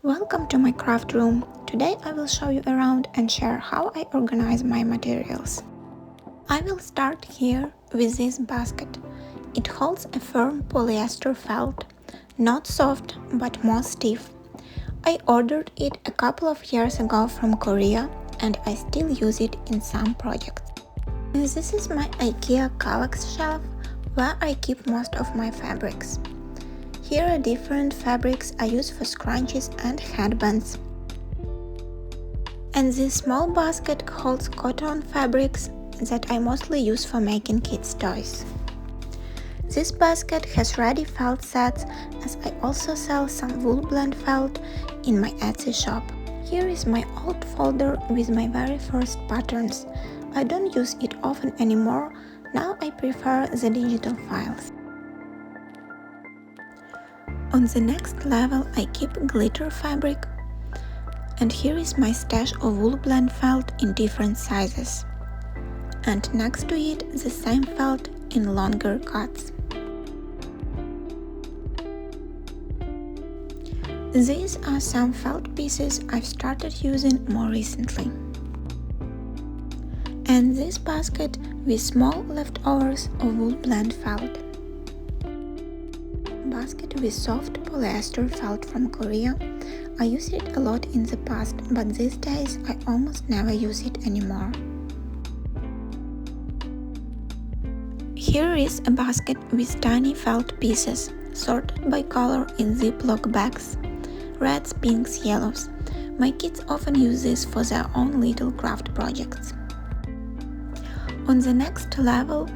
Welcome to my craft room. Today I will show you around and share how I organize my materials. I will start here with this basket. It holds a firm polyester felt, not soft but more stiff. I ordered it a couple of years ago from Korea and I still use it in some projects. This is my IKEA Kallax shelf where I keep most of my fabrics. Here are different fabrics I use for scrunchies and headbands. And this small basket holds cotton fabrics that I mostly use for making kids' toys. This basket has ready felt sets, as I also sell some wool blend felt in my Etsy shop. Here is my old folder with my very first patterns. I don't use it often anymore, now I prefer the digital files. On the next level I keep glitter fabric, and here is my stash of wool blend felt in different sizes. And next to it the same felt in longer cuts. These are some felt pieces I've started using more recently. And this basket with small leftovers of wool blend felt. Basket with soft polyester felt from Korea. I used it a lot in the past, but these days I almost never use it anymore. Here is a basket with tiny felt pieces, sorted by color in Ziploc bags. Reds, pinks, yellows. My kids often use this for their own little craft projects. On the next level,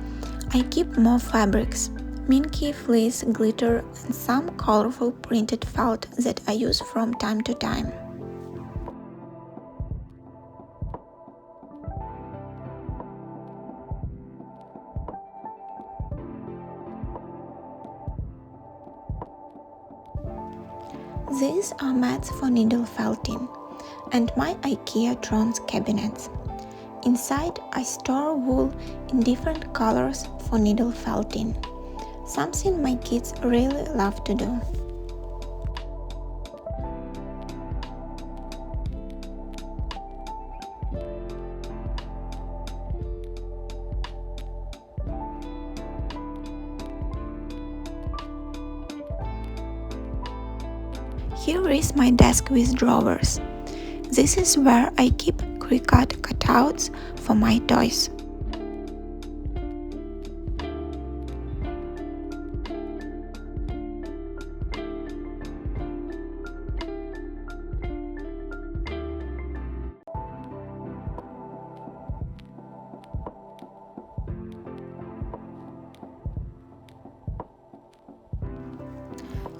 I keep more fabrics. Minky, fleece, glitter and some colorful printed felt that I use from time to time. These are mats for needle felting and my IKEA Trons cabinets. Inside I store wool in different colors for needle felting. Something my kids really love to do. Here is my desk with drawers. This is where I keep Cricut cutouts for my toys.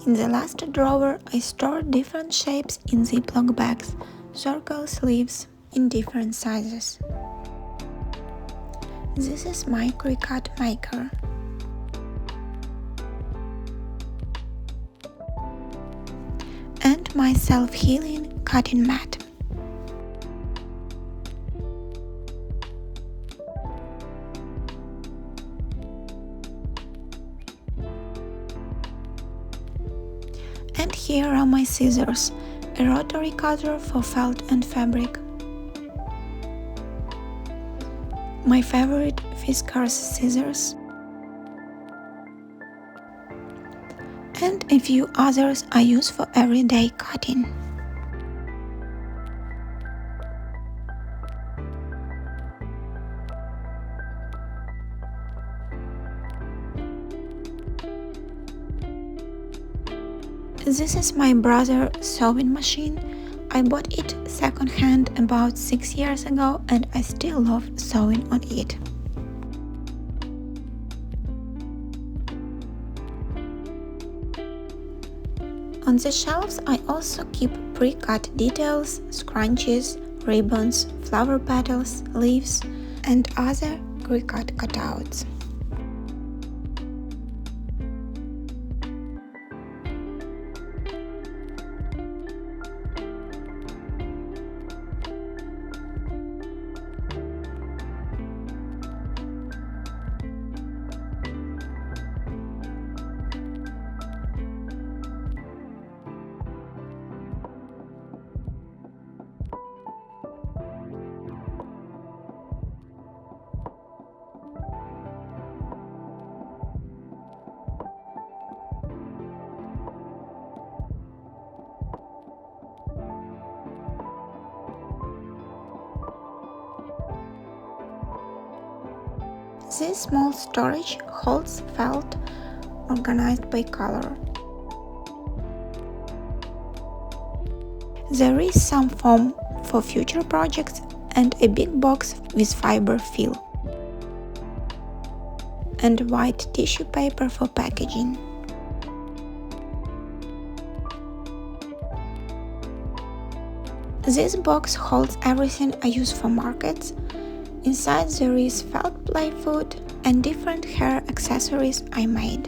In the last drawer, I store different shapes in Ziploc bags, circles, leaves, in different sizes. This is my Cricut maker. And my self-healing cutting mat. And here are my scissors, a rotary cutter for felt and fabric. My favorite Fiskars scissors. And a few others I use for everyday cutting. This is my brother's sewing machine. I bought it second-hand about 6 years ago and I still love sewing on it. On the shelves I also keep pre-cut details, scrunchies, ribbons, flower petals, leaves and other Cricut cutouts. This small storage holds felt organized by color. There is some foam for future projects and a big box with fiber fill, and white tissue paper for packaging. This box holds everything I use for markets. Inside there is felt play food and different hair accessories I made.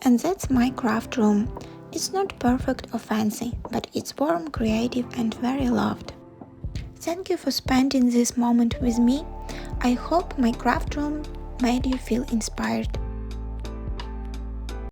And that's my craft room. It's not perfect or fancy, but it's warm, creative and very loved. Thank you for spending this moment with me. I hope my craft room made you feel inspired.